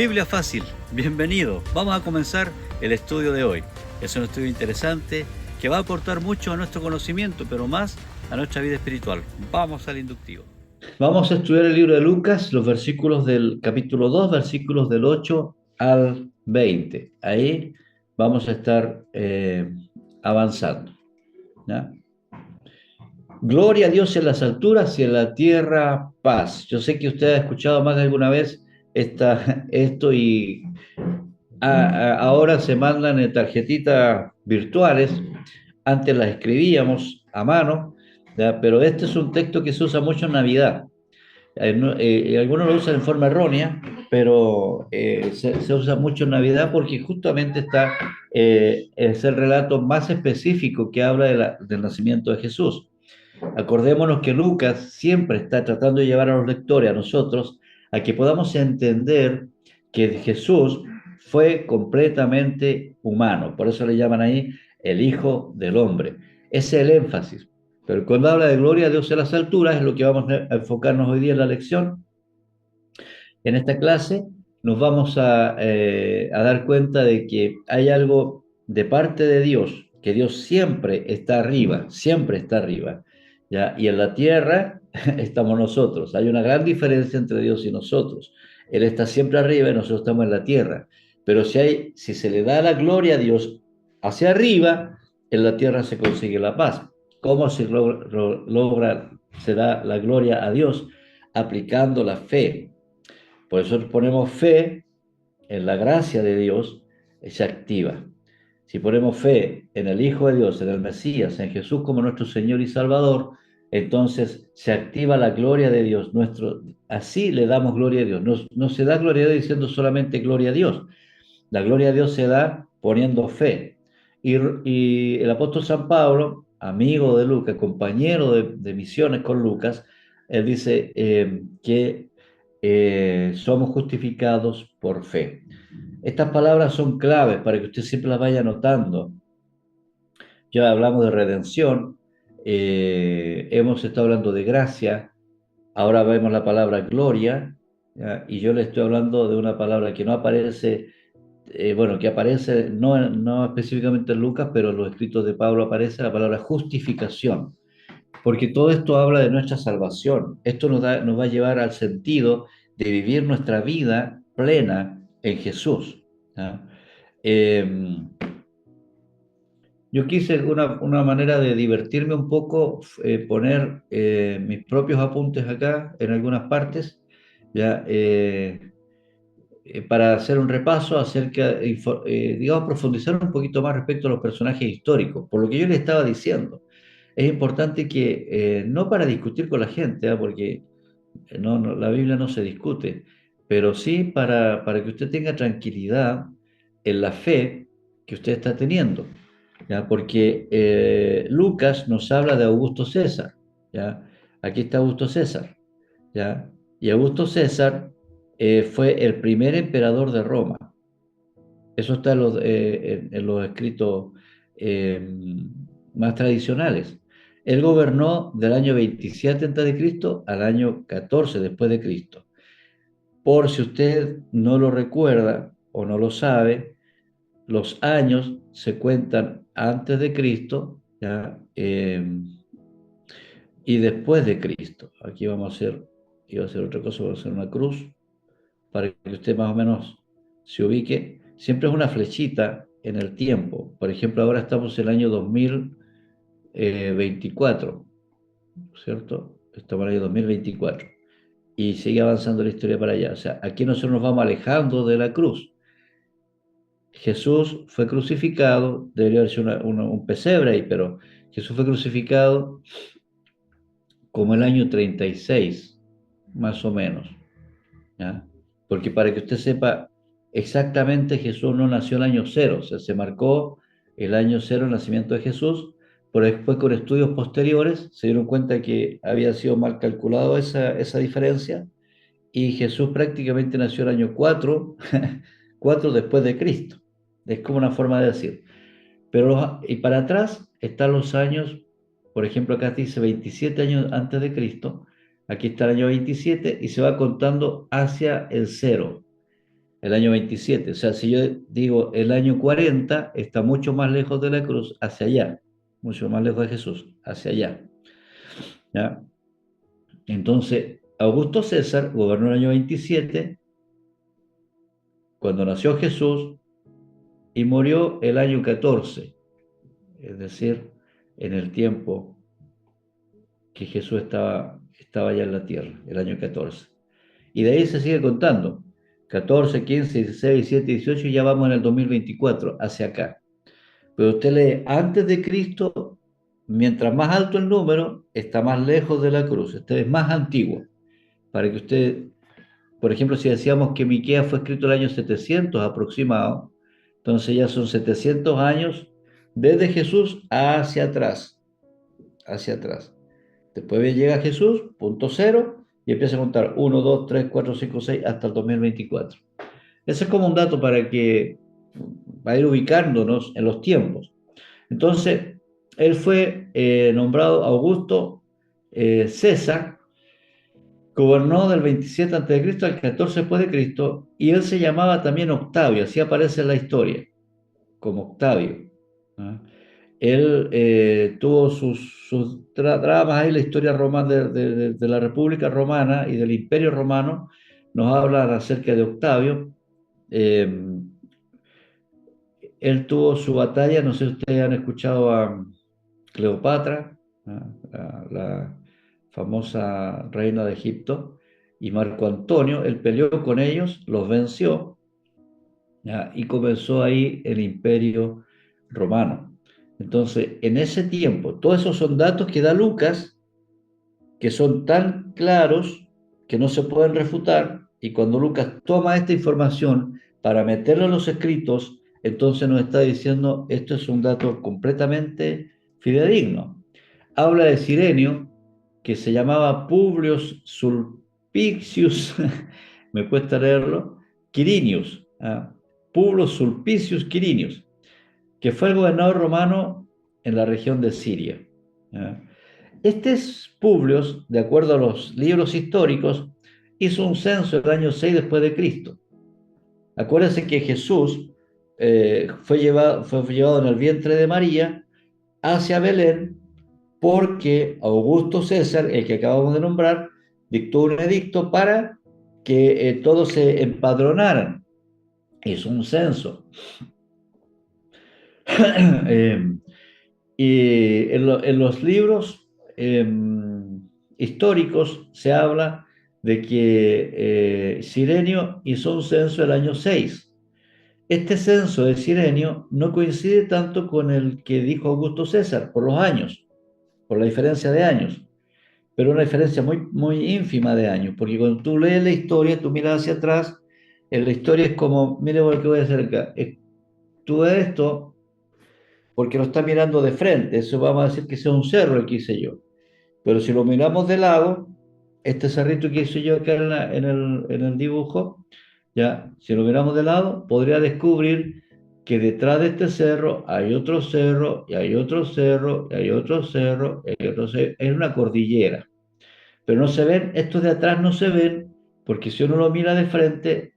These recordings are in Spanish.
Biblia Fácil, bienvenido. Vamos a comenzar el estudio de hoy. Es un estudio interesante que va a aportar mucho a nuestro conocimiento, pero más a nuestra vida espiritual. Vamos al inductivo. Vamos a estudiar el libro de Lucas, los versículos del capítulo 2, versículos del 8 al 20. Ahí vamos a estar avanzando, ¿ya? Gloria a Dios en las alturas y en la tierra paz. Yo sé que usted ha escuchado más de alguna vez esto y ahora se mandan en tarjetitas virtuales. Antes las escribíamos a mano, ¿ya? Pero este es un texto que se usa mucho en Navidad. Algunos lo usan en forma errónea, pero se usa mucho en Navidad porque justamente es el relato más específico que habla del nacimiento de Jesús. Acordémonos que Lucas siempre está tratando de llevar a los lectores, a nosotros, a que podamos entender que Jesús fue completamente humano. Por eso le llaman ahí el Hijo del Hombre. Ese es el énfasis. Pero cuando habla de gloria a Dios en las alturas, es lo que vamos a enfocarnos hoy día en la lección. En esta clase nos vamos a dar cuenta de que hay algo de parte de Dios, que Dios siempre está arriba, ¿ya? Y en la tierra estamos nosotros. Hay una gran diferencia entre Dios y nosotros. Él está siempre arriba y nosotros estamos en la tierra. Pero si se le da la gloria a Dios hacia arriba, en la tierra se consigue la paz. ¿Cómo se da la gloria a Dios? Aplicando la fe. Por eso ponemos fe en la gracia de Dios, se activa. Si ponemos fe en el Hijo de Dios, en el Mesías, en Jesús como nuestro Señor y Salvador, entonces se activa la gloria de Dios. Así le damos gloria a Dios. No se da gloria a Dios diciendo solamente gloria a Dios. La gloria a Dios se da poniendo fe. Y el apóstol San Pablo, amigo de Lucas, compañero de misiones con Lucas, él dice que somos justificados por fe. Estas palabras son claves para que usted siempre las vaya anotando. Ya hablamos de redención, hemos estado hablando de gracia, ahora vemos la palabra gloria, ¿ya? Y yo le estoy hablando de una palabra que no aparece, que aparece no específicamente en Lucas, pero en los escritos de Pablo aparece la palabra justificación, porque todo esto habla de nuestra salvación. Esto nos va a llevar al sentido de vivir nuestra vida plena en Jesús, ¿ya? Yo quise una manera de divertirme un poco, poner mis propios apuntes acá en algunas partes, ¿ya? Para hacer un repaso acerca, digamos, profundizar un poquito más respecto a los personajes históricos. Por lo que yo le estaba diciendo, es importante que, no para discutir con la gente, ¿ah? Porque la Biblia no se discute, pero sí para que usted tenga tranquilidad en la fe que usted está teniendo, ¿ya? Porque Lucas nos habla de Augusto César, ¿ya? Aquí está Augusto César, ¿ya? Y Augusto César fue el primer emperador de Roma. Eso está en los escritos eh, más tradicionales. Él gobernó del año 27 antes de Cristo al año 14 después de Cristo. Por si usted no lo recuerda o no lo sabe, los años se cuentan antes de Cristo, ¿ya? Y después de Cristo. Aquí iba a hacer otra cosa, voy a hacer una cruz para que usted más o menos se ubique. Siempre es una flechita en el tiempo. Por ejemplo, ahora estamos en el año 2024, ¿cierto? Estamos en el año 2024. Y sigue avanzando la historia para allá. O sea, aquí nosotros nos vamos alejando de la cruz. Jesús fue crucificado, debería haber sido un pesebre ahí, pero Jesús fue crucificado como el año 36, más o menos, ¿ya? Porque para que usted sepa, exactamente Jesús no nació el año cero, o sea, se marcó el año cero el nacimiento de Jesús, pero después con estudios posteriores se dieron cuenta que había sido mal calculado esa diferencia, y Jesús prácticamente nació el año 4, 4 después de Cristo. Es como una forma de decir. Y para atrás están los años, por ejemplo, acá dice 27 años antes de Cristo, aquí está el año 27 y se va contando hacia el cero. el año 27. O sea, si yo digo el año 40, está mucho más lejos de la cruz, hacia allá, mucho más lejos de Jesús, hacia allá. ¿Ya? Entonces, Augusto César gobernó el año 27, cuando nació Jesús, y murió el año 14, es decir, en el tiempo que Jesús estaba ya en la tierra, el año 14. Y de ahí se sigue contando. 14, 15, 16, 17, 18, y ya vamos en el 2024, hacia acá. Pero usted lee antes de Cristo, mientras más alto el número, está más lejos de la cruz. Este es más antiguo. Para que usted, por ejemplo, si decíamos que Miqueas fue escrito el año 700 aproximado, entonces ya son 700 años desde Jesús hacia atrás, hacia atrás. Después llega Jesús, punto cero, y empieza a contar 1, 2, 3, 4, 5, 6, hasta el 2024. Ese es como un dato para ir ubicándonos en los tiempos. Entonces, él fue nombrado Augusto César, gobernó del 27 a.C. al 14 después de Cristo, y él se llamaba también Octavio, así aparece en la historia, como Octavio. ¿Ah? Él tuvo sus dramas ahí, la historia romana de la República Romana y del Imperio Romano, nos habla acerca de Octavio. Él tuvo su batalla, no sé si ustedes han escuchado a Cleopatra, ¿no? La famosa reina de Egipto, y Marco Antonio, él peleó con ellos, los venció, ¿ya? Y comenzó ahí el imperio romano. Entonces, en ese tiempo, todos esos son datos que da Lucas, que son tan claros que no se pueden refutar, y cuando Lucas toma esta información para meterlo en los escritos, entonces nos está diciendo, esto es un dato completamente fidedigno. Habla de Cirenio, que se llamaba Publio Sulpicius, me cuesta leerlo, Quirinius, ¿ah? Publio Sulpicius Quirinius, que fue el gobernador romano en la región de Siria. ¿Ah? Este es Publio, de acuerdo a los libros históricos, hizo un censo el año 6 después de Cristo. Acuérdense que Jesús fue llevado en el vientre de María hacia Belén, porque Augusto César, el que acabamos de nombrar, dictó un edicto para que todos se empadronaran. Hizo un censo. Y en los libros históricos se habla de que Cirenio hizo un censo el año 6. Este censo de Cirenio no coincide tanto con el que dijo Augusto César por los años, por la diferencia de años, pero una diferencia muy, muy ínfima de años, porque cuando tú lees la historia, tú miras hacia atrás, en la historia es como, mire lo que voy a hacer acá, tú ves esto porque lo estás mirando de frente, eso vamos a decir que sea un cerro el que hice yo, pero si lo miramos de lado, este cerrito que hice yo acá en el dibujo, ya, si lo miramos de lado, podría descubrir que detrás de este cerro hay otro cerro, y hay otro cerro, y hay otro cerro, y hay otro cerro, es una cordillera. Pero no se ven, estos de atrás no se ven, porque si uno lo mira de frente,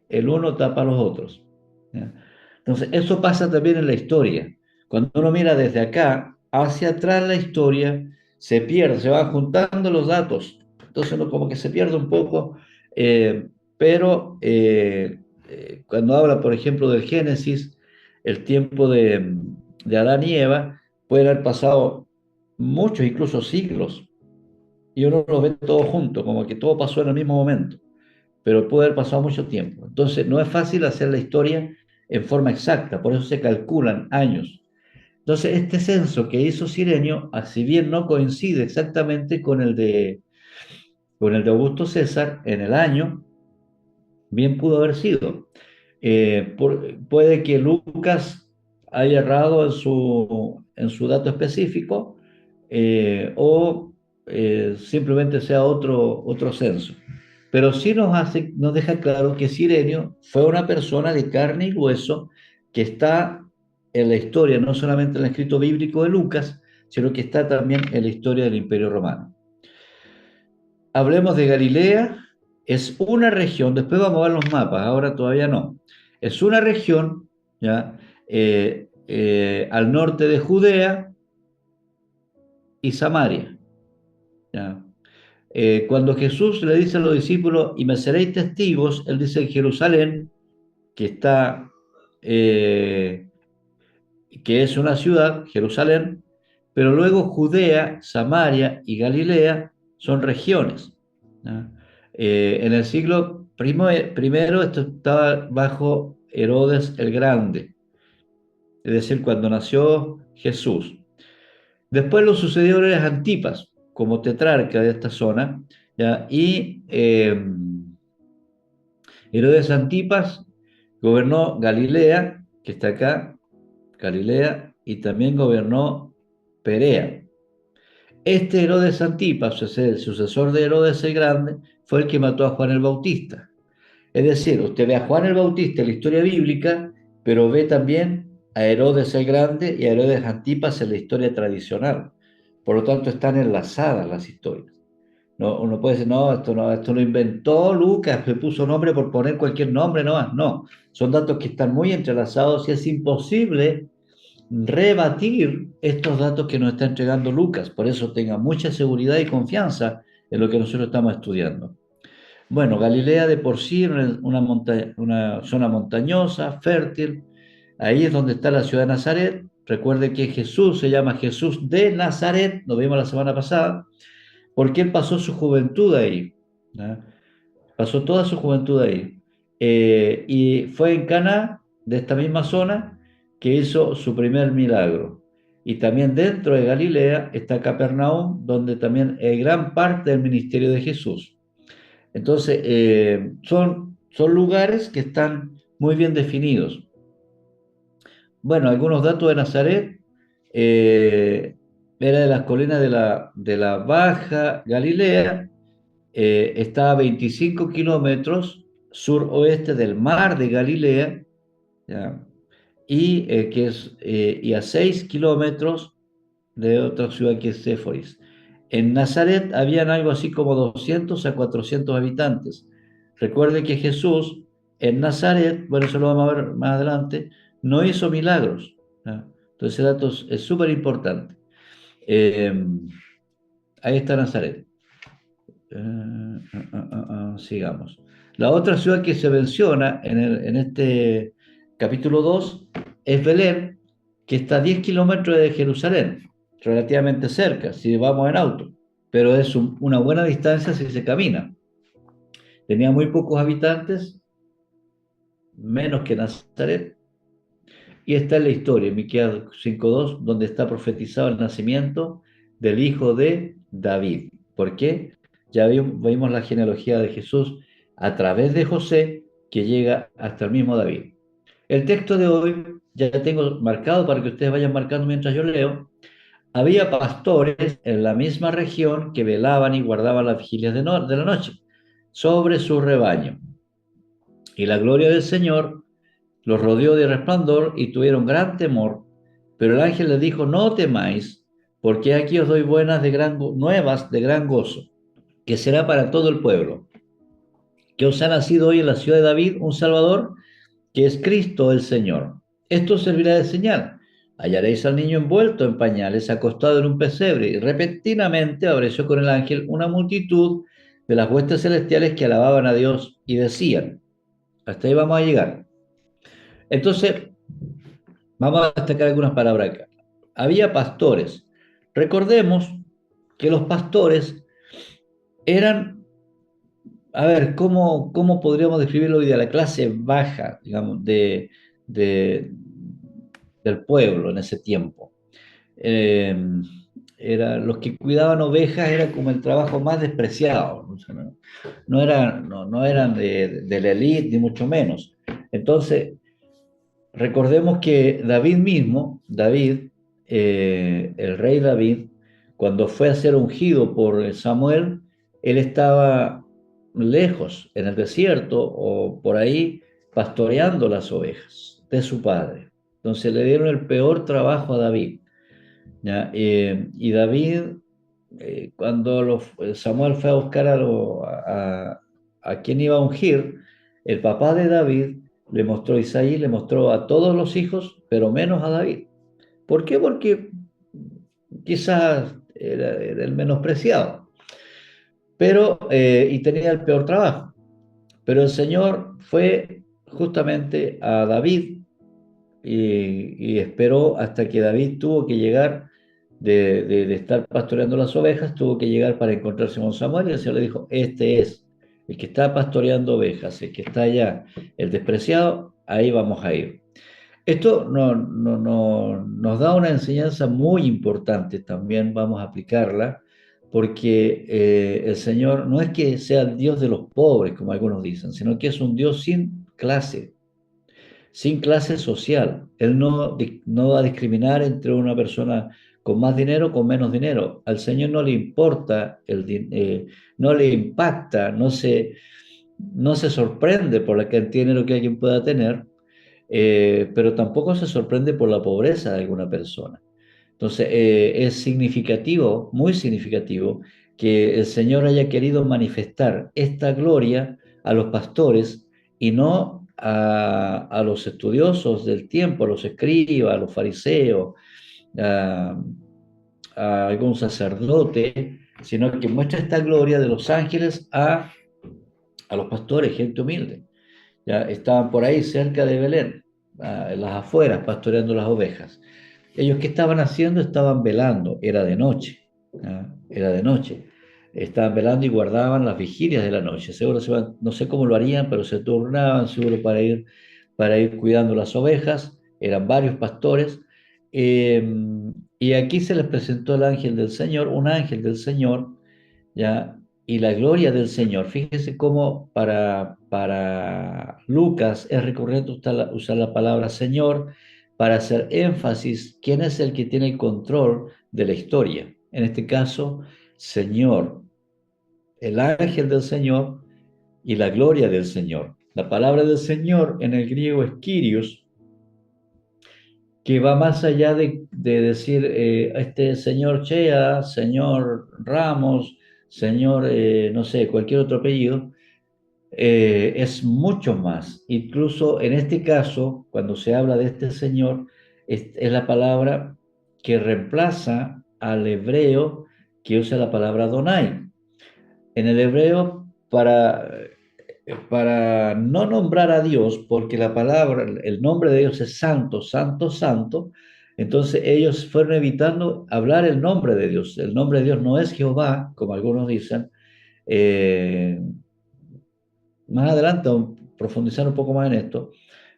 el uno tapa a los otros. ¿Ya? Entonces, eso pasa también en la historia. Cuando uno mira desde acá hacia atrás la historia, se pierde, se van juntando los datos. Entonces uno como que se pierde un poco, pero cuando habla, por ejemplo, del Génesis, el tiempo de Adán y Eva, puede haber pasado muchos, incluso siglos, y uno lo ve todo junto, como que todo pasó en el mismo momento, pero puede haber pasado mucho tiempo. Entonces, no es fácil hacer la historia en forma exacta, por eso se calculan años. Entonces, este censo que hizo Cirenio, si bien no coincide exactamente con el de Augusto César en el año, bien pudo haber sido. Puede que Lucas haya errado en su dato específico, o simplemente sea otro censo. Pero sí nos deja claro que Cirenio fue una persona de carne y hueso que está en la historia, no solamente en el escrito bíblico de Lucas, sino que está también en la historia del Imperio Romano. Hablemos de Galilea. es una región, después vamos a ver los mapas, ahora todavía no. Es una región, ¿ya? Al norte de Judea y Samaria, ¿ya? Cuando Jesús le dice a los discípulos, y me seréis testigos, él dice en Jerusalén, que está, eh, que es una ciudad, Jerusalén, pero luego Judea, Samaria y Galilea son regiones, ¿ya? En el siglo primero esto estaba bajo Herodes el Grande, es decir, cuando nació Jesús. Después lo sucedió Herodes Antipas como tetrarca de esta zona, ¿ya? Y Herodes Antipas gobernó Galilea, que está acá, Galilea, y también gobernó Perea. Este Herodes Antipas, el sucesor de Herodes el Grande, fue el que mató a Juan el Bautista. Es decir, usted ve a Juan el Bautista en la historia bíblica, pero ve también a Herodes el Grande y a Herodes Antipas en la historia tradicional. Por lo tanto, están enlazadas las historias. No, uno puede decir, no, esto lo inventó Lucas, le puso nombre por poner cualquier nombre, no, no. Son datos que están muy entrelazados y es imposible rebatir estos datos que nos está entregando Lucas. Por eso tenga mucha seguridad y confianza en lo que nosotros estamos estudiando. Bueno, Galilea de por sí era una zona montañosa, fértil. Ahí es donde está la ciudad de Nazaret. Recuerde que Jesús se llama Jesús de Nazaret, lo vimos la semana pasada, porque él pasó su juventud ahí, ¿no? Pasó toda su juventud ahí. Y fue en Caná, de esta misma zona, que hizo su primer milagro. Y también dentro de Galilea está Capernaum, donde también hay gran parte del ministerio de Jesús. Entonces, son lugares que están muy bien definidos. Bueno, algunos datos de Nazaret. Era de las colinas de la Baja Galilea. Está a 25 kilómetros suroeste del mar de Galilea, ¿ya? Y a 6 kilómetros de otra ciudad que es Séforis. En Nazaret habían algo así como 200 a 400 habitantes. Recuerde que Jesús en Nazaret, bueno, eso lo vamos a ver más adelante, no hizo milagros, ¿ya? Entonces ese dato es súper importante. Eh, Ahí está Nazaret. Sigamos. La otra ciudad que se menciona en este capítulo 2 es Belén, que está a 10 kilómetros de Jerusalén, relativamente cerca, si vamos en auto, pero es una buena distancia si se camina. Tenía muy pocos habitantes, menos que Nazaret, y está en la historia, en Miqueas 5:2, donde está profetizado el nacimiento del hijo de David. ¿Por qué? Ya vimos la genealogía de Jesús a través de José, que llega hasta el mismo David. El texto de hoy ya tengo marcado para que ustedes vayan marcando mientras yo leo. Había pastores en la misma región que velaban y guardaban las vigilias de la noche sobre su rebaño. Y la gloria del Señor los rodeó de resplandor y tuvieron gran temor. Pero el ángel les dijo, no temáis, porque aquí os doy nuevas de gran gozo, que será para todo el pueblo, que os ha nacido hoy en la ciudad de David un Salvador, que es Cristo el Señor. Esto servirá de señal. Hallaréis al niño envuelto en pañales, acostado en un pesebre, y repentinamente apareció con el ángel una multitud de las huestes celestiales que alababan a Dios y decían, hasta ahí vamos a llegar. Entonces, vamos a destacar algunas palabras acá. Había pastores. Recordemos que los pastores eran, a ver, ¿cómo podríamos describirlo hoy de la clase baja, digamos, de- del pueblo en ese tiempo? Eh, los que cuidaban ovejas era como el trabajo más despreciado, ¿no? O sea, no eran de la élite, ni mucho menos. Entonces, recordemos que David mismo, el rey David, cuando fue a ser ungido por Samuel, él estaba lejos, en el desierto o por ahí, pastoreando las ovejas de su padre. Entonces le dieron el peor trabajo a David, ¿ya? Y David, cuando Samuel fue a buscar a quién iba a ungir, el papá de David le mostró, Isaí le mostró a todos los hijos, pero menos a David. ¿Por qué? Porque quizás era el menospreciado, pero, y tenía el peor trabajo. Pero el Señor fue justamente a David y esperó hasta que David tuvo que llegar de estar pastoreando las ovejas, tuvo que llegar para encontrarse con Samuel y el Señor le dijo, este es el que está pastoreando ovejas, el que está allá, el despreciado, ahí vamos a ir. Esto nos da una enseñanza muy importante también, vamos a aplicarla, porque el Señor no es que sea el Dios de los pobres, como algunos dicen, sino que es un Dios sin clase social. Él no va a discriminar entre una persona con más dinero o con menos dinero. Al Señor no le importa, no le impacta, no se sorprende por la cantidad de dinero que alguien pueda tener, pero tampoco se sorprende por la pobreza de alguna persona. Entonces, es significativo, muy significativo, que el Señor haya querido manifestar esta gloria a los pastores y no a los estudiosos del tiempo, a los escribas, a los fariseos, a, a algún sacerdote, sino que muestra esta gloria de los ángeles a los pastores, gente humilde. Ya estaban por ahí cerca de Belén, en las afueras, pastoreando las ovejas. Ellos, ¿qué estaban haciendo? Estaban velando, era de noche, ¿ya? Era de noche. Estaban velando y guardaban las vigilias de la noche. Seguro no sé cómo lo harían, pero se turnaban seguro para ir cuidando las ovejas. Eran varios pastores. eh, y aquí se les presentó el ángel del Señor, un ángel del Señor, ¿ya? Y la gloria del Señor. Fíjese cómo para Lucas es recurrente usar la palabra Señor para hacer énfasis quién es el que tiene el control de la historia. En este caso, Señor, el ángel del Señor y la gloria del Señor. La palabra del Señor en el griego es Kyrios, que va más allá de decir este señor Chea, señor Ramos, señor, no sé, cualquier otro apellido, es mucho más. Incluso en este caso, cuando se habla de este señor, es la palabra que reemplaza al hebreo que usa la palabra Donai. En el hebreo, para no nombrar a Dios, porque la palabra, el nombre de Dios es santo, santo, santo, entonces ellos fueron evitando hablar el nombre de Dios. El nombre de Dios no es Jehová, como algunos dicen. Eh, Más adelante profundizar un poco más en esto,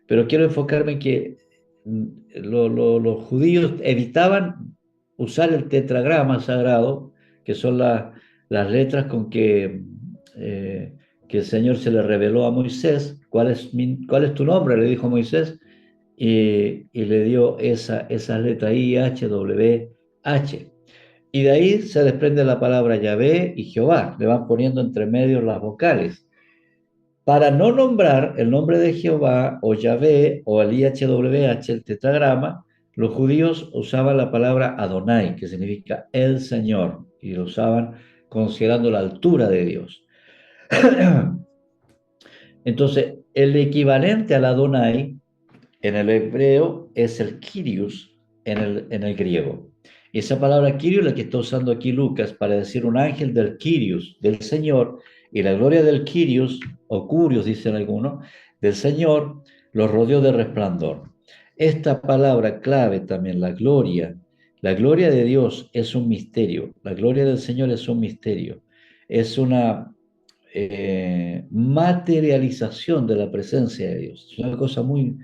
pero quiero enfocarme en que los judíos evitaban usar el tetragrama sagrado, que son las letras con que el Señor se le reveló a Moisés. ¿Cuál es tu nombre? Le dijo Moisés, y le dio esa letra I, H, W, H. Y de ahí se desprende la palabra Yahvé y Jehová. Le van poniendo entre medio las vocales. Para no nombrar el nombre de Jehová o Yahvé o el IHWH, el tetragrama, los judíos usaban la palabra Adonai, que significa el Señor, y lo usaban considerando la altura de Dios. Entonces, el equivalente al Adonai en el hebreo es el Kyrios en el griego. Y esa palabra Kyrios, la que está usando aquí Lucas para decir un ángel del Kyrios, del Señor, y la gloria del Kyrios, o Curios dicen algunos, del Señor, los rodeó de resplandor. Esta palabra clave también, la gloria de Dios es un misterio, la gloria del Señor es un misterio, es una materialización de la presencia de Dios. Es una cosa muy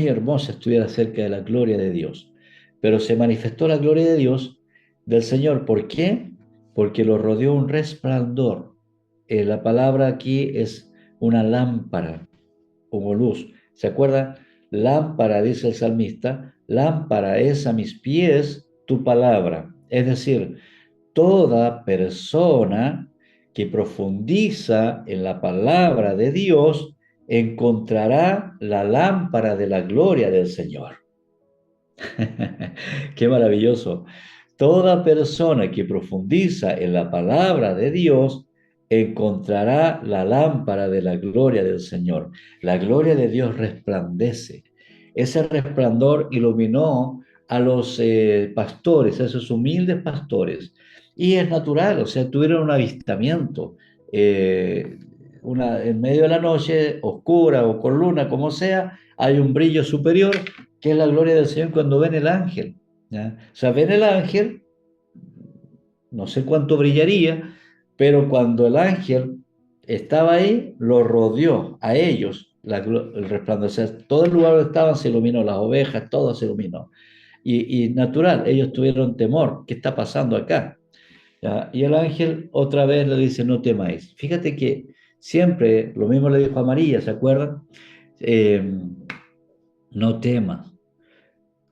hermosa estudiar acerca de la gloria de Dios. Pero se manifestó la gloria de Dios del Señor. ¿Por qué? Porque lo rodeó un resplandor. La palabra aquí es una lámpara, como luz. ¿Se acuerdan? Lámpara, dice el salmista, lámpara es a mis pies tu palabra. Es decir, toda persona que profundiza en la palabra de Dios encontrará la lámpara de la gloria del Señor. Qué maravilloso. Toda persona que profundiza en la palabra de Dios encontrará la lámpara de la gloria del Señor. La gloria de Dios resplandece. Ese resplandor iluminó a los pastores, a esos humildes pastores. Y es natural, o sea, tuvieron un avistamiento. eh, en medio de la noche, oscura o con luna, como sea, hay un brillo superior, que es la gloria del Señor cuando ven el ángel. ¿Ya? O sea, ven el ángel, no sé cuánto brillaría, pero cuando el ángel estaba ahí, lo rodeó a ellos el resplandor. O sea, todo el lugar donde estaban se iluminó, las ovejas, todo se iluminó. Y natural, ellos tuvieron temor. ¿Qué está pasando acá? ¿Ya? Y el ángel otra vez le dice, no temáis. Fíjate que siempre, lo mismo le dijo a María, ¿se acuerdan? Eh, no temas.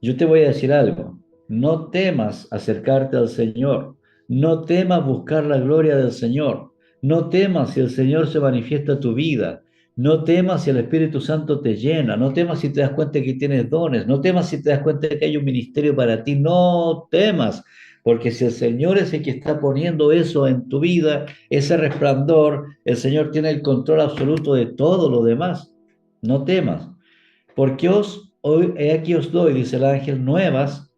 Yo te voy a decir algo, no temas acercarte al Señor, no temas buscar la gloria del Señor, no temas si el Señor se manifiesta a tu vida, no temas si el Espíritu Santo te llena, no temas si te das cuenta que tienes dones, no temas si te das cuenta que hay un ministerio para ti, no temas, porque si el Señor es el que está poniendo eso en tu vida, ese resplandor, el Señor tiene el control absoluto de todo lo demás, no temas. Porque hoy, he aquí os doy, dice el ángel, nuevas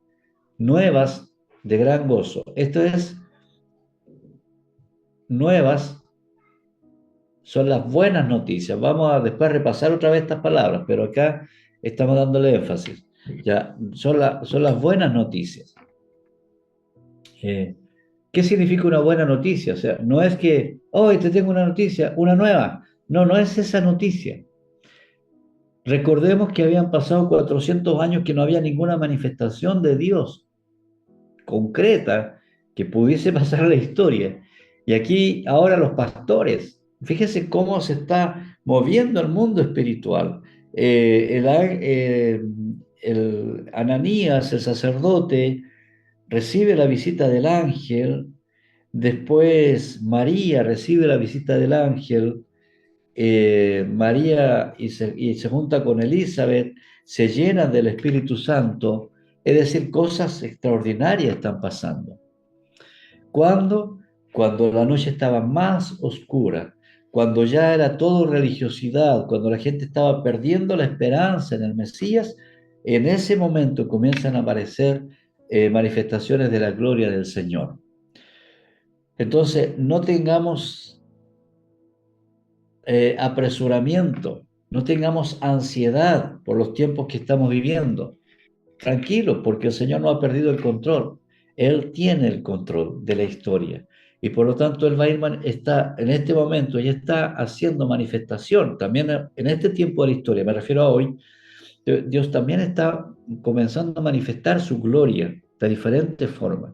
de gran gozo. Esto es, nuevas son las buenas noticias. Vamos a después repasar otra vez estas palabras, pero acá estamos dándole énfasis. Ya, son las buenas noticias. Eh, ¿Qué significa una buena noticia? O sea, no es que, hoy te tengo una noticia, una nueva. No, no es esa noticia. Recordemos que habían pasado 400 años que no había ninguna manifestación de Dios concreta que pudiese pasar a la historia. Y aquí ahora los pastores, fíjese cómo se está moviendo el mundo espiritual. El Ananías, el sacerdote, recibe la visita del ángel, después María recibe la visita del ángel, María y se junta con Elizabeth, se llenan del Espíritu Santo, es decir, cosas extraordinarias están pasando. ¿Cuándo? Cuando la noche estaba más oscura, cuando ya era todo religiosidad, cuando la gente estaba perdiendo la esperanza en el Mesías, en ese momento comienzan a aparecer manifestaciones de la gloria del Señor. Entonces, no tengamos apresuramiento, no tengamos ansiedad por los tiempos que estamos viviendo. Tranquilo, porque el Señor no ha perdido el control. Él tiene el control de la historia. Y por lo tanto, el Weilman está en este momento, ya está haciendo manifestación. También en este tiempo de la historia, me refiero a hoy, Dios también está comenzando a manifestar su gloria de diferentes formas.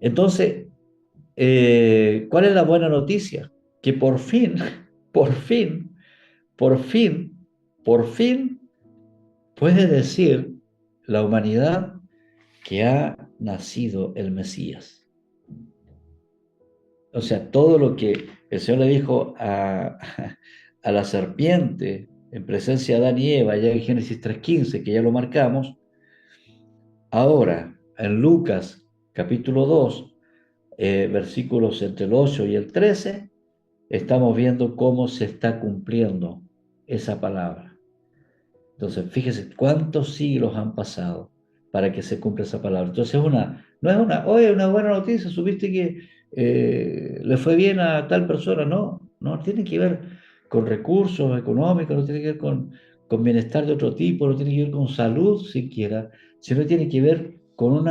Entonces, ¿cuál es la buena noticia? Que por fin, por fin, por fin, por fin puede decir la humanidad que ha nacido el Mesías. O sea, todo lo que el Señor le dijo a la serpiente en presencia de Adán y Eva, ya en Génesis 3:15, que ya lo marcamos, ahora en Lucas capítulo 2, versículos entre el 8 y el 13, estamos viendo cómo se está cumpliendo esa palabra. Entonces, fíjese cuántos siglos han pasado para que se cumpla esa palabra. Entonces, no es oye, una buena noticia, supiste que le fue bien a tal persona. No, no tiene que ver con recursos económicos, no tiene que ver con bienestar de otro tipo, no tiene que ver con salud siquiera, sino tiene que ver con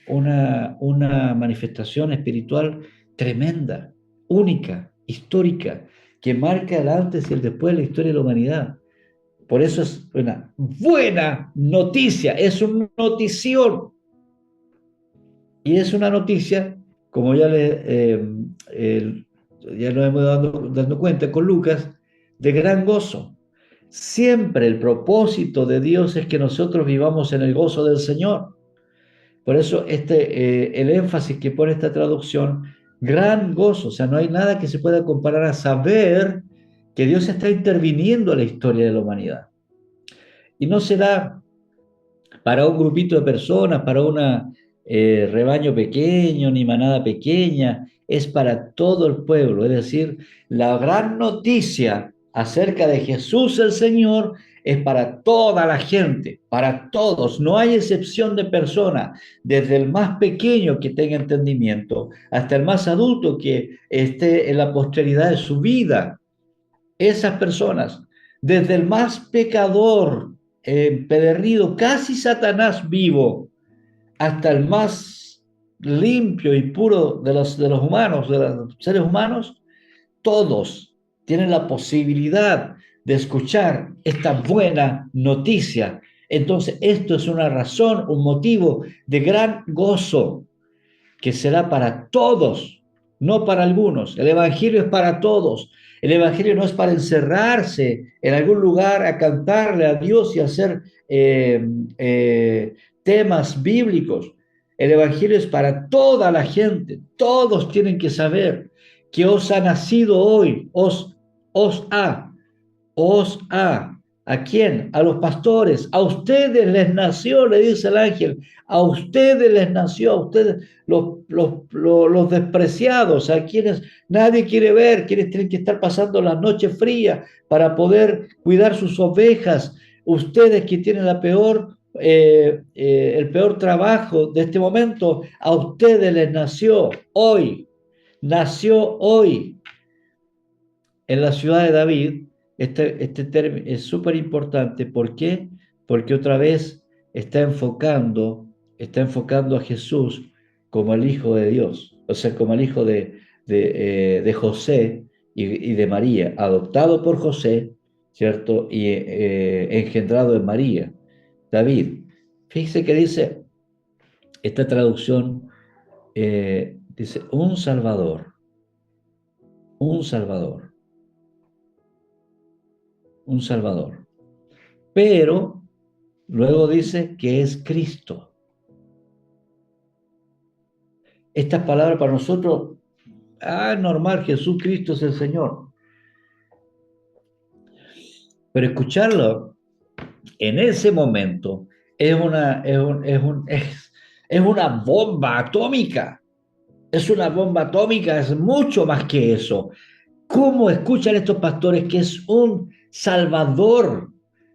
una manifestación espiritual tremenda, única, histórica, que marca el antes y el después de la historia de la humanidad. Por eso es una buena noticia, es una notición. Y es una noticia, como ya nos hemos dado cuenta con Lucas, de gran gozo. Siempre el propósito de Dios es que nosotros vivamos en el gozo del Señor. Por eso el énfasis que pone esta traducción, gran gozo, o sea, no hay nada que se pueda comparar a saber que Dios está interviniendo en la historia de la humanidad. Y no será para un grupito de personas, rebaño pequeño ni manada pequeña, es para todo el pueblo. Es decir, la gran noticia acerca de Jesús el Señor es para toda la gente, para todos. No hay excepción de persona, desde el más pequeño que tenga entendimiento hasta el más adulto que esté en la posteridad de su vida. Esas personas, desde el más pecador, empedernido, casi Satanás vivo, hasta el más limpio y puro de los humanos, de los seres humanos, todos tienen la posibilidad de escuchar esta buena noticia. Entonces, esto es una razón, un motivo de gran gozo que será para todos, no para algunos. El Evangelio es para todos. El Evangelio no es para encerrarse en algún lugar a cantarle a Dios y hacer temas bíblicos. El Evangelio es para toda la gente. Todos tienen que saber que os ha nacido hoy, os ha os ha. ¿A quién? A los pastores. A ustedes les nació, le dice el ángel. A ustedes les nació, a ustedes los despreciados, a quienes nadie quiere ver, quienes tienen que estar pasando la noche fría para poder cuidar sus ovejas. Ustedes que tienen el peor trabajo de este momento, a ustedes les nació hoy en la ciudad de David. Este término es súper importante. ¿Por qué? Porque otra vez está enfocando a Jesús como el Hijo de Dios, o sea, como el hijo de José y de María, adoptado por José, ¿cierto? Y engendrado en María, David. Fíjese que dice esta traducción, dice, un Salvador, un Salvador, un Salvador. Pero luego dice que es Cristo. Estas palabras para nosotros, normal, Jesús Cristo es el Señor. Pero escucharlo en ese momento es es una bomba atómica. Es una bomba atómica, es mucho más que eso. ¿Cómo escuchan estos pastores que es un Salvador?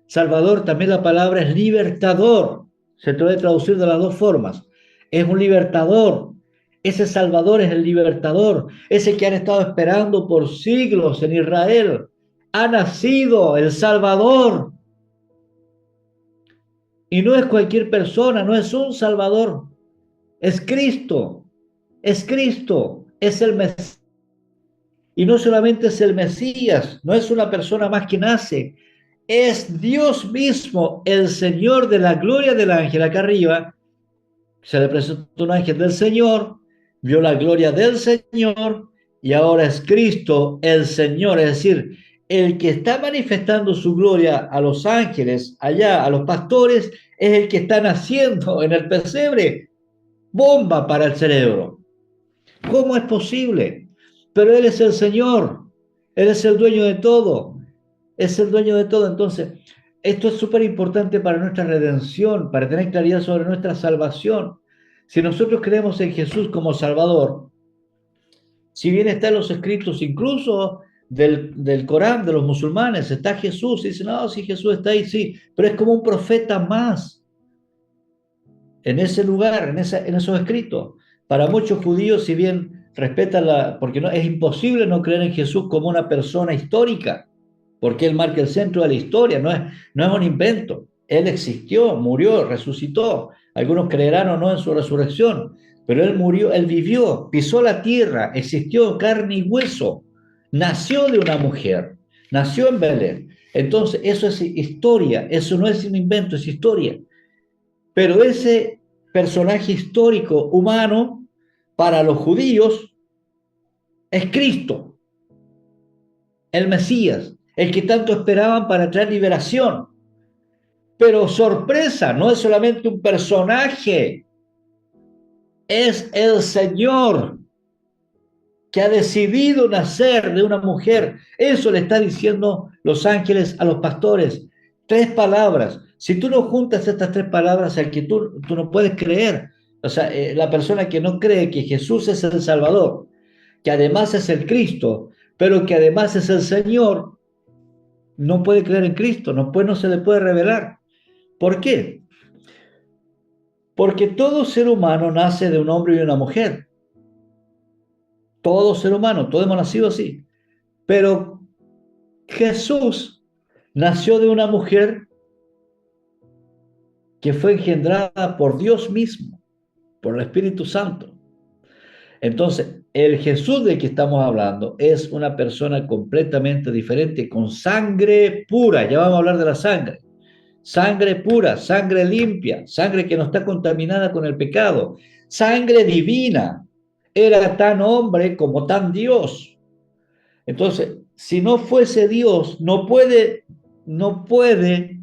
Salvador, también la palabra es libertador. Se puede traducir de las dos formas. Es un libertador. Ese Salvador es el libertador. Ese que han estado esperando por siglos en Israel. Ha nacido el Salvador. Y no es cualquier persona, no es un Salvador. Es Cristo. Es Cristo. Es el Mesías. Y no solamente es el Mesías, no es una persona más que nace, es Dios mismo, el Señor de la gloria del ángel. Acá arriba se le presentó un ángel del Señor, vio la gloria del Señor y ahora es Cristo el Señor, es decir, el que está manifestando su gloria a los ángeles, allá a los pastores, es el que está naciendo en el pesebre. Bomba para el cerebro. ¿Cómo es posible? Pero Él es el Señor, Él es el dueño de todo, es el dueño de todo. Entonces, esto es súper importante para nuestra redención, para tener claridad sobre nuestra salvación. Si nosotros creemos en Jesús como Salvador, si bien está en los escritos incluso del Corán, de los musulmanes, está Jesús, y dicen, no, si Jesús está ahí, sí, pero es como un profeta más en ese lugar, en esos escritos. Para muchos judíos, si bien respetan porque no, es imposible no creer en Jesús como una persona histórica, porque Él marca el centro de la historia, no es un invento. Él existió, murió, resucitó. Algunos creerán o no en su resurrección, pero Él murió, Él vivió, pisó la tierra, existió en carne y hueso, nació de una mujer, nació en Belén. Entonces, eso es historia, eso no es un invento, es historia. Pero ese personaje histórico humano para los judíos es Cristo, el Mesías, el que tanto esperaban para traer liberación. Pero sorpresa, no es solamente un personaje, es el Señor que ha decidido nacer de una mujer. Eso le está diciendo los ángeles a los pastores. 3 palabras. Si tú no juntas estas 3 palabras al que tú no puedes creer, O sea, la persona que no cree que Jesús es el Salvador, que además es el Cristo, pero que además es el Señor, no puede creer en Cristo, no se le puede revelar. ¿Por qué? Porque todo ser humano nace de un hombre y una mujer. Todo ser humano, todos hemos nacido así. Pero Jesús nació de una mujer que fue engendrada por Dios mismo, por el Espíritu Santo. Entonces, el Jesús del que estamos hablando es una persona completamente diferente, con sangre pura. Ya vamos a hablar de la sangre. Sangre pura, sangre limpia, sangre que no está contaminada con el pecado, sangre divina. Era tan hombre como tan Dios. Entonces, si no fuese Dios, no puede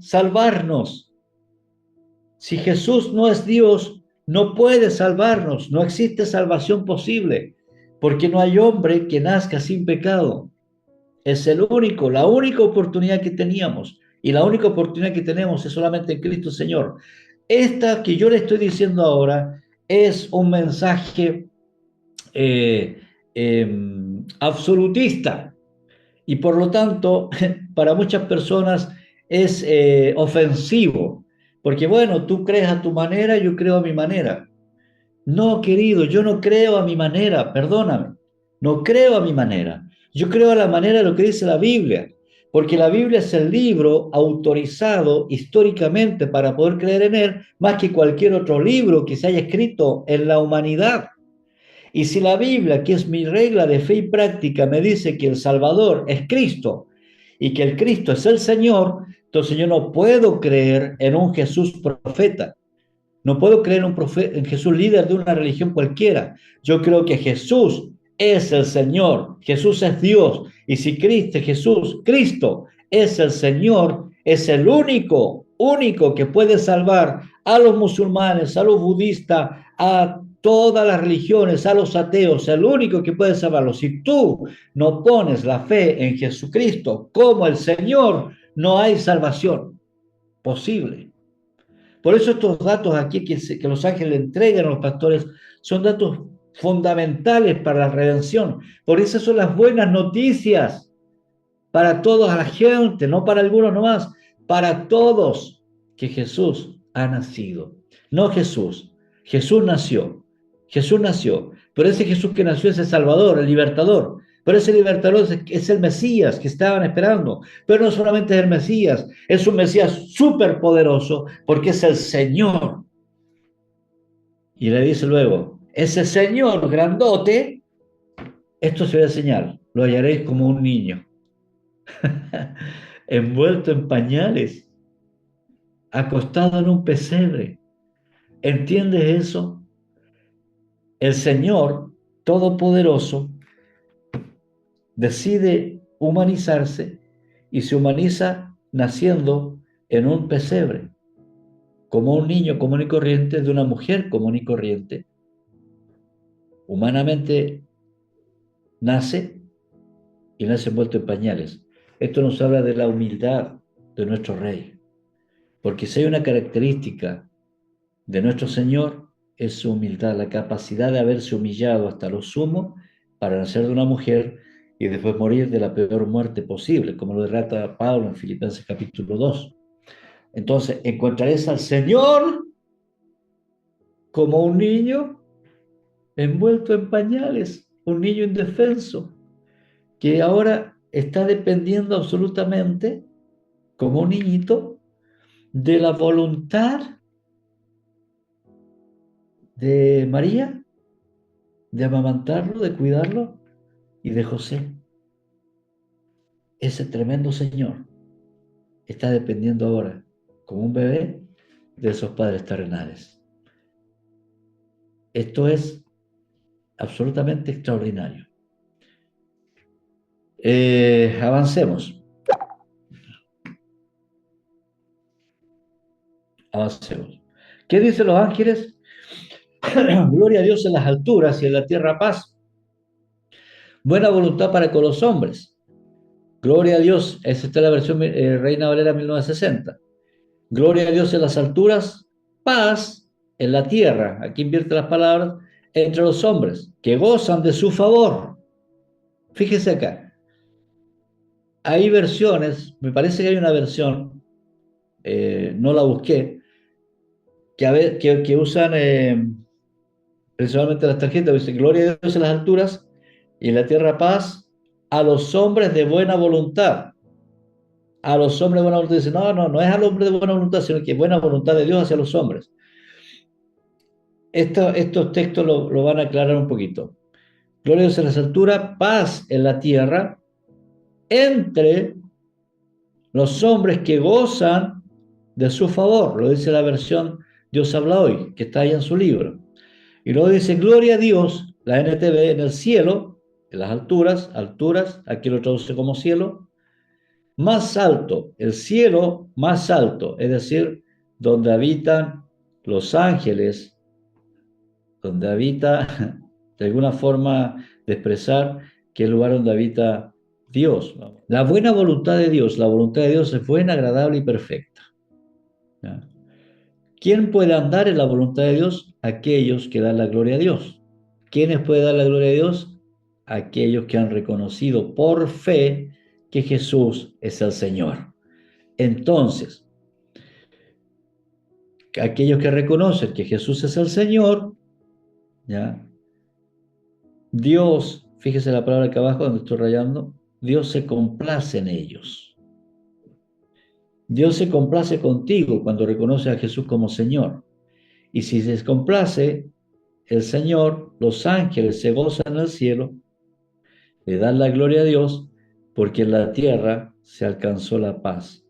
salvarnos. Si Jesús no es Dios, no puede salvarnos. No existe salvación posible, porque no hay hombre que nazca sin pecado. Es la única oportunidad que teníamos. Y la única oportunidad que tenemos es solamente en Cristo Señor. Esta que yo le estoy diciendo ahora es un mensaje eh, absolutista. Y por lo tanto, para muchas personas es ofensivo. Porque bueno, tú crees a tu manera, yo creo a mi manera. No, querido, yo no creo a mi manera, perdóname. No creo a mi manera. Yo creo a la manera de lo que dice la Biblia, porque la Biblia es el libro autorizado históricamente para poder creer en él, más que cualquier otro libro que se haya escrito en la humanidad. Y si la Biblia, que es mi regla de fe y práctica, me dice que el Salvador es Cristo y que el Cristo es el Señor, entonces yo no puedo creer en un Jesús profeta. No puedo creer en en Jesús líder de una religión cualquiera. Yo creo que Jesús es el Señor, Jesús es Dios. Y si Cristo es el Señor, es el único que puede salvar a los musulmanes, a los budistas, a todas las religiones, a los ateos, el único que puede salvarlos. Si tú no pones la fe en Jesucristo como el Señor, no hay salvación posible. Por eso estos datos aquí que los ángeles le entregan a los pastores son datos fundamentales para la redención. Por eso son las buenas noticias para toda la gente, no para algunos nomás, para todos, que Jesús ha nacido. No Jesús, Jesús nació, pero ese Jesús que nació es el Salvador, el libertador. Pero ese libertador es el Mesías que estaban esperando. Pero no solamente es el Mesías, es un Mesías súper poderoso porque es el Señor. Y le dice luego, ese Señor grandote, esto se ve señal, lo hallaréis como un niño, envuelto en pañales, acostado en un pesebre. ¿Entiendes eso? El Señor Todopoderoso decide humanizarse y se humaniza naciendo en un pesebre, como un niño común y corriente de una mujer común y corriente. Humanamente nace y nace envuelto en pañales. Esto nos habla de la humildad de nuestro Rey, porque si hay una característica de nuestro Señor es su humildad, la capacidad de haberse humillado hasta lo sumo para nacer de una mujer y después morir de la peor muerte posible, como lo relata Pablo en Filipenses capítulo 2. Entonces, encontraréis al Señor como un niño envuelto en pañales, un niño indefenso, que ahora está dependiendo absolutamente, como un niñito, de la voluntad de María, de amamantarlo, de cuidarlo, y de José. Ese tremendo Señor está dependiendo ahora, como un bebé, de esos padres terrenales. Esto es absolutamente extraordinario. Avancemos. Avancemos. ¿Qué dicen los ángeles? Gloria a Dios en las alturas y en la tierra paz. Buena voluntad para con los hombres. Gloria a Dios. Esa está la versión Reina Valera 1960. Gloria a Dios en las alturas, paz en la tierra, aquí invierte las palabras, entre los hombres, que gozan de su favor. Fíjese acá, hay versiones, me parece que hay una versión, no la busqué, que usan principalmente las tarjetas, dice, gloria a Dios en las alturas y en la tierra paz a los hombres de buena voluntad. A los hombres de buena voluntad, dice, no es al hombre de buena voluntad, sino que buena voluntad de Dios hacia los hombres. Estos textos lo van a aclarar un poquito. Gloria a Dios en las alturas, paz en la tierra, entre los hombres que gozan de su favor. Lo dice la versión Dios habla hoy, que está ahí en su libro. Y luego dice, gloria a Dios, la NTV, en el cielo, en las alturas, aquí lo traduce como cielo, más alto, el cielo más alto, es decir, donde habitan los ángeles, donde habita, de alguna forma de expresar que es el lugar donde habita Dios. La buena voluntad de Dios, la voluntad de Dios es buena, agradable y perfecta. ¿Ya? ¿Quién puede andar en la voluntad de Dios? Aquellos que dan la gloria a Dios. ¿Quiénes pueden dar la gloria a Dios? Aquellos que han reconocido por fe que Jesús es el Señor. Entonces, aquellos que reconocen que Jesús es el Señor, ¿ya? Dios, fíjese la palabra acá abajo donde estoy rayando, Dios se complace en ellos. Dios se complace contigo cuando reconoces a Jesús como Señor. Y si se complace el Señor, los ángeles se gozan en el cielo, le dan la gloria a Dios, porque en la tierra se alcanzó la paz.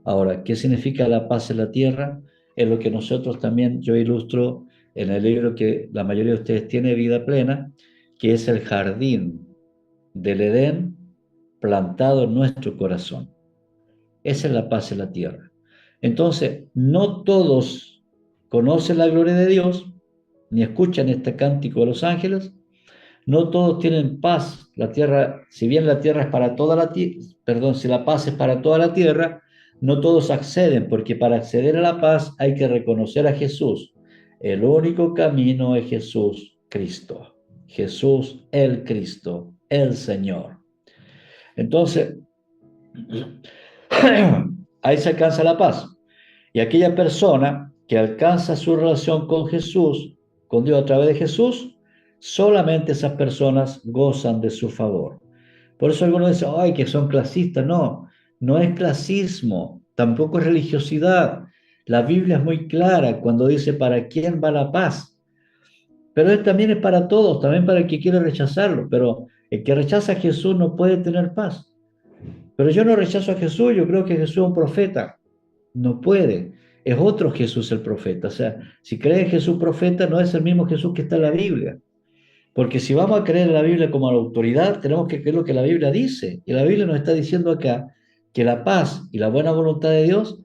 Ahora, ¿qué significa la paz en la tierra? Es lo que nosotros también, yo ilustro en el libro que la mayoría de ustedes tiene, Vida Plena, que es el jardín del Edén plantado en nuestro corazón. Esa es la paz en la tierra. Entonces, no todos conocen la gloria de Dios, ni escuchan este cántico de los ángeles, no todos tienen paz. La tierra, si bien la tierra es para toda la tierra, perdón, si la paz es para toda la tierra, no todos acceden, porque para acceder a la paz hay que reconocer a Jesús. El único camino es Jesús Cristo. Jesús el Cristo, el Señor. Entonces, ahí se alcanza la paz. Y aquella persona que alcanza su relación con Jesús, con Dios a través de Jesús, solamente esas personas gozan de su favor. Por eso algunos dicen, ay, que son clasistas. No, no es clasismo, tampoco es religiosidad. La Biblia es muy clara cuando dice para quién va la paz. Pero él también es para todos, también para el que quiere rechazarlo. Pero el que rechaza a Jesús no puede tener paz. Pero yo no rechazo a Jesús, yo creo que Jesús es un profeta. No puede. Es otro Jesús el profeta. O sea, si cree en Jesús profeta, no es el mismo Jesús que está en la Biblia. Porque si vamos a creer en la Biblia como la autoridad, tenemos que creer lo que la Biblia dice. Y la Biblia nos está diciendo acá que la paz y la buena voluntad de Dios,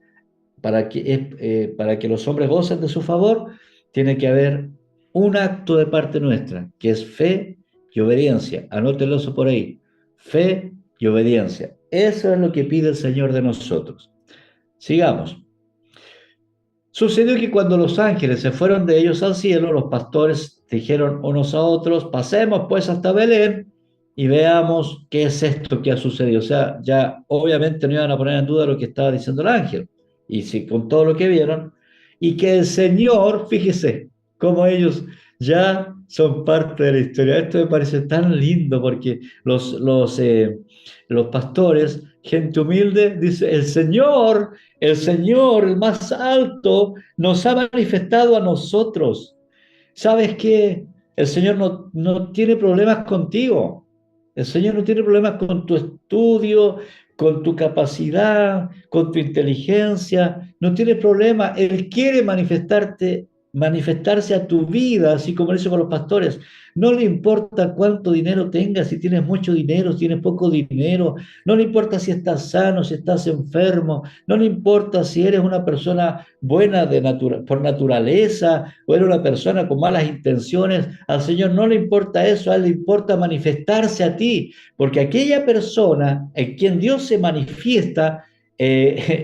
para que los hombres gocen de su favor, tiene que haber un acto de parte nuestra, que es fe y obediencia. Anótenlo eso por ahí. Fe y obediencia. Eso es lo que pide el Señor de nosotros. Sigamos. Sucedió que cuando los ángeles se fueron de ellos al cielo, los pastores dijeron unos a otros, pasemos pues hasta Belén y veamos qué es esto que ha sucedido. O sea, ya obviamente no iban a poner en duda lo que estaba diciendo el ángel. Y sí, con todo lo que vieron, y que el Señor, fíjese, cómo ellos ya son parte de la historia. Esto me parece tan lindo porque los pastores, gente humilde, dice, el Señor, el más alto, nos ha manifestado a nosotros. ¿Sabes qué? El Señor no tiene problemas contigo. El Señor no tiene problemas con tu estudio, con tu capacidad, con tu inteligencia. No tiene problema. Él quiere manifestarse a tu vida, así como lo hizo con los pastores. No le importa cuánto dinero tengas, si tienes mucho dinero, si tienes poco dinero. No le importa si estás sano, si estás enfermo. No le importa si eres una persona buena por naturaleza o eres una persona con malas intenciones. Al Señor no le importa eso, a Él le importa manifestarse a ti. Porque aquella persona en quien Dios se manifiesta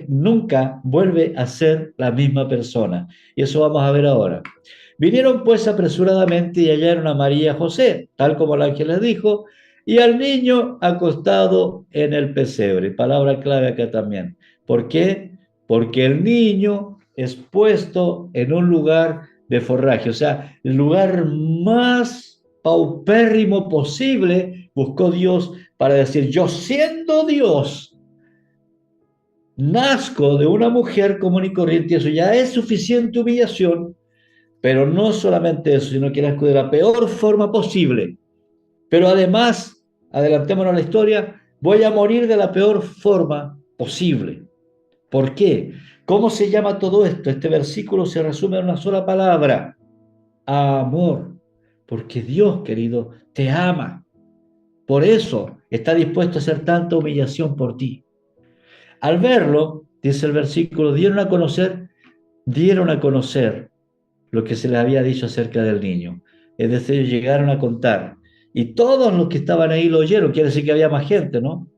nunca vuelve a ser la misma persona. Y eso vamos a ver ahora. Vinieron pues apresuradamente y hallaron a María y a José, tal como el ángel les dijo, y al niño acostado en el pesebre. Palabra clave acá también. ¿Por qué? Porque el niño es puesto en un lugar de forraje, o sea, el lugar más paupérrimo posible buscó Dios para decir, yo siendo Dios, nazco de una mujer común y corriente, y eso ya es suficiente humillación, pero no solamente eso, sino que nazco de la peor forma posible. Pero además, adelantémonos a la historia, voy a morir de la peor forma posible. ¿Por qué? ¿Cómo se llama todo esto? Este versículo se resume en una sola palabra: amor. Porque Dios, querido, te ama. Por eso está dispuesto a hacer tanta humillación por ti. Al verlo, dice el versículo, dieron a conocer lo que se les había dicho acerca del niño. Es decir, llegaron a contar. Y todos los que estaban ahí lo oyeron. Quiere decir que había más gente, ¿no?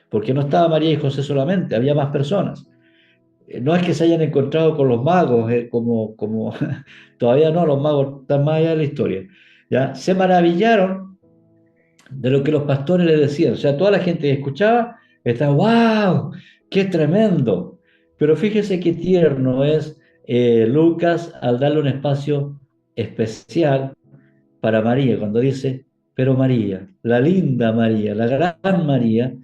Porque no estaba María y José solamente, había más personas. No es que se hayan encontrado con los magos, como todavía no, los magos están más allá de la historia. ¿Ya? Se maravillaron de lo que los pastores le decían. O sea, toda la gente que escuchaba estaba, ¡wow! ¡Qué tremendo! Pero fíjese qué tierno es Lucas al darle un espacio especial para María, cuando dice, pero María, la linda María, la gran María,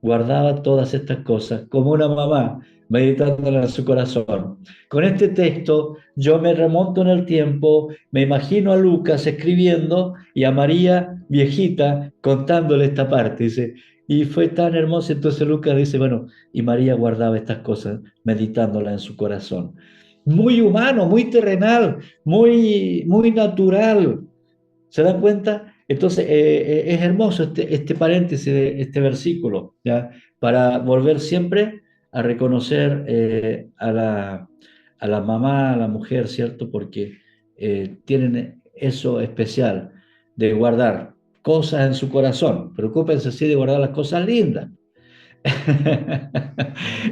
guardaba todas estas cosas como una mamá, meditándolas en su corazón. Con este texto yo me remonto en el tiempo, me imagino a Lucas escribiendo y a María viejita contándole esta parte. Dice, y fue tan hermoso, entonces Lucas dice, bueno, y María guardaba estas cosas, meditándolas en su corazón. Muy humano, muy terrenal, muy natural. ¿Se dan cuenta? Entonces, es hermoso este paréntesis de este versículo, ¿ya? Para volver siempre a reconocer a la mamá, a la mujer, ¿cierto? Porque tienen eso especial de guardar cosas en su corazón. Preocúpense sí de guardar las cosas lindas.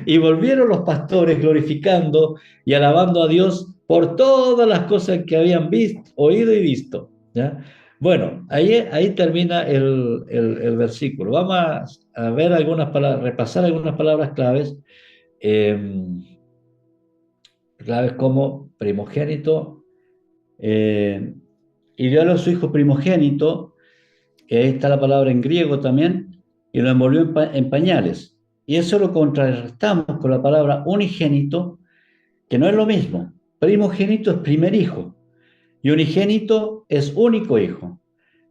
Y volvieron los pastores glorificando y alabando a Dios por todas las cosas que habían visto, oído y visto. ¿Ya? Bueno, ahí termina el versículo. Vamos a ver algunas palabras, repasar algunas palabras claves, eh, claves como primogénito, eh, y dio a su hijo primogénito. Ahí está la palabra en griego también, y lo envolvió en pañales. Y eso lo contrarrestamos con la palabra unigénito, que no es lo mismo. Primogénito es primer hijo, y unigénito es único hijo.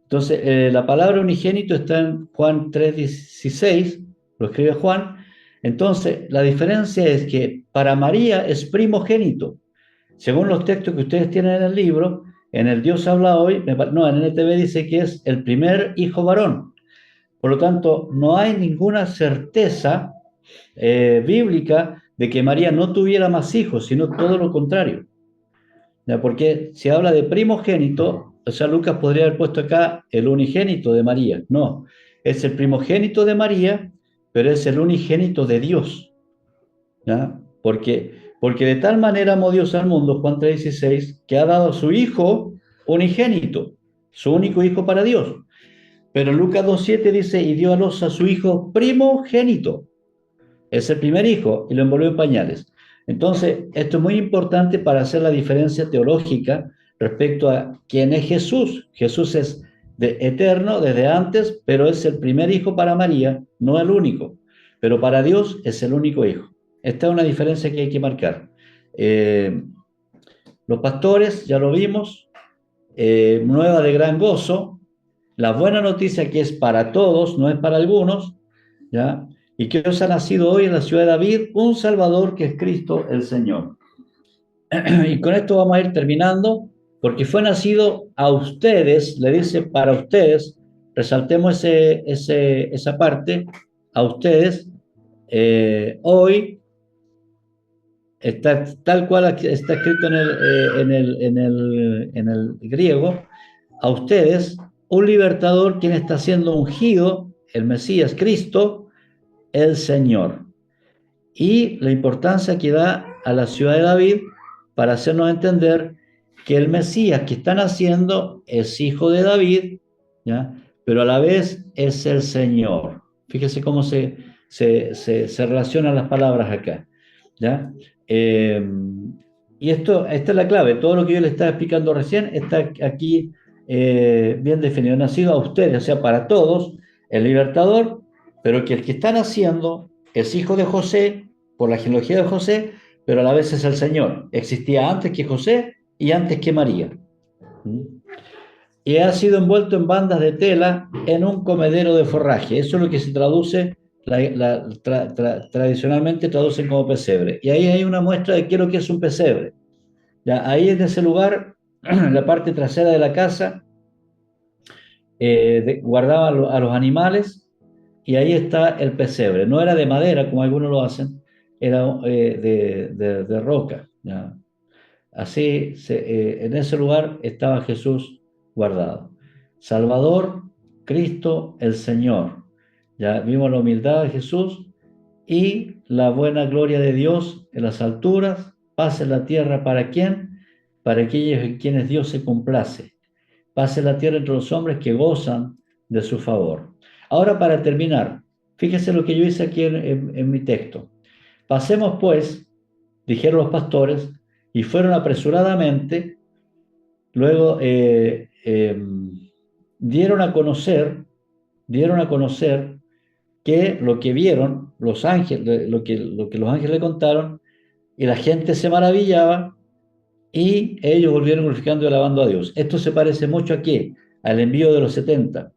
Entonces, la palabra unigénito está en Juan 3:16, lo escribe Juan. Entonces, la diferencia es que para María es primogénito. Según los textos que ustedes tienen en el libro, en el Dios habla hoy, no, en el NTV dice que es el primer hijo varón. Por lo tanto, no hay ninguna certeza bíblica de que María no tuviera más hijos, sino todo lo contrario. ¿Ya? Porque si habla de primogénito, o sea, Lucas podría haber puesto acá el unigénito de María. No, es el primogénito de María, pero es el unigénito de Dios. ¿Ya? Porque de tal manera amó Dios al mundo, Juan 3:16, que ha dado a su hijo unigénito, su único hijo para Dios. Pero Lucas 2:7 dice, y dio a luz a su hijo primogénito. Es el primer hijo y lo envolvió en pañales. Entonces, esto es muy importante para hacer la diferencia teológica respecto a quién es Jesús. Jesús es eterno desde antes, pero es el primer hijo para María, no el único. Pero para Dios es el único hijo. Esta es una diferencia que hay que marcar. Los pastores, ya lo vimos, nueva de gran gozo. La buena noticia que es para todos, no es para algunos, ¿ya? Y que os ha nacido hoy en la ciudad de David un Salvador que es Cristo el Señor. Y con esto vamos a ir terminando, porque fue nacido a ustedes, le dice para ustedes, resaltemos esa parte, a ustedes, hoy, está tal cual está escrito en el griego, a ustedes, un libertador quien está siendo ungido, el Mesías Cristo, el Señor. y la importancia que da a la ciudad de David para hacernos entender que el Mesías que están haciendo es hijo de David, ¿ya? Pero a la vez es el Señor. Fíjese cómo se relacionan las palabras acá, ¿ya? Y esta es la clave. Todo lo que yo le estaba explicando recién está aquí bien definido. Nacido a ustedes, o sea, para todos, el libertador, pero que el que están haciendo es hijo de José, por la genealogía de José, pero a la vez es el Señor. Existía antes que José y antes que María. Y ha sido envuelto en bandas de tela en un comedero de forraje. Eso es lo que se traduce, tradicionalmente traducen como pesebre. Y ahí hay una muestra de qué es lo que es un pesebre. Ya, ahí en ese lugar, en la parte trasera de la casa, guardaba a los animales y ahí está el pesebre. No era de madera, como algunos lo hacen, era de roca. ¿Ya? Así, en ese lugar estaba Jesús guardado. Salvador, Cristo, el Señor. Ya vimos la humildad de Jesús y la buena gloria de Dios en las alturas, paz en la tierra para quién, para aquellos en quienes Dios se complace. Paz en la tierra entre los hombres que gozan de su favor. Ahora, para terminar, fíjese lo que yo hice aquí en mi texto. Pasemos pues, dijeron los pastores, y fueron apresuradamente, luego dieron a conocer que lo que vieron los ángeles, lo que los ángeles le contaron, y la gente se maravillaba, y ellos volvieron glorificando y alabando a Dios. Esto se parece mucho aquí, al envío de los 70.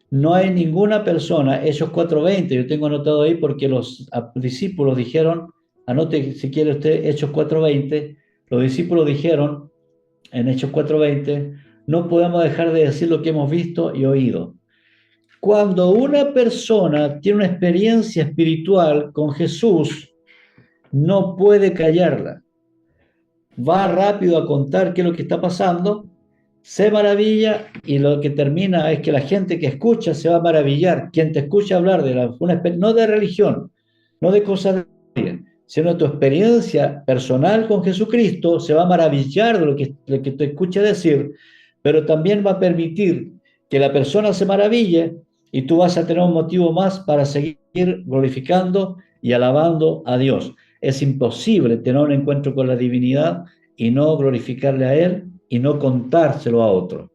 No hay ninguna persona, Hechos 4:20, yo tengo anotado ahí porque los discípulos dijeron, anote si quiere usted Hechos 4:20, los discípulos dijeron en Hechos 4:20, no podemos dejar de decir lo que hemos visto y oído. Cuando una persona tiene una experiencia espiritual con Jesús, no puede callarla. Va rápido a contar qué es lo que está pasando, se maravilla y lo que termina es que la gente que escucha se va a maravillar. Quien te escucha hablar de no de religión, no de cosas de vida, sino de tu experiencia personal con Jesucristo, se va a maravillar de lo que te escucha decir, pero también va a permitir que la persona se maraville y tú vas a tener un motivo más para seguir glorificando y alabando a Dios. Es imposible tener un encuentro con la divinidad y no glorificarle a Él y no contárselo a otro.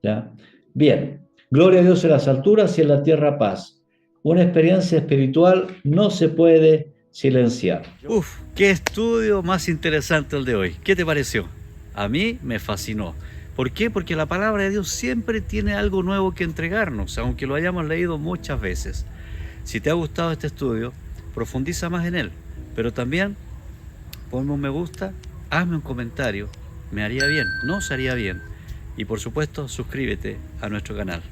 ¿Ya? Bien, gloria a Dios en las alturas y en la tierra paz. Una experiencia espiritual no se puede silenciar. Uf, qué estudio más interesante el de hoy. ¿Qué te pareció? A mí me fascinó. ¿Por qué? Porque la palabra de Dios siempre tiene algo nuevo que entregarnos, aunque lo hayamos leído muchas veces. Si te ha gustado este estudio, profundiza más en él, pero también ponme un me gusta, hazme un comentario, me haría bien, nos haría bien. Y por supuesto, suscríbete a nuestro canal.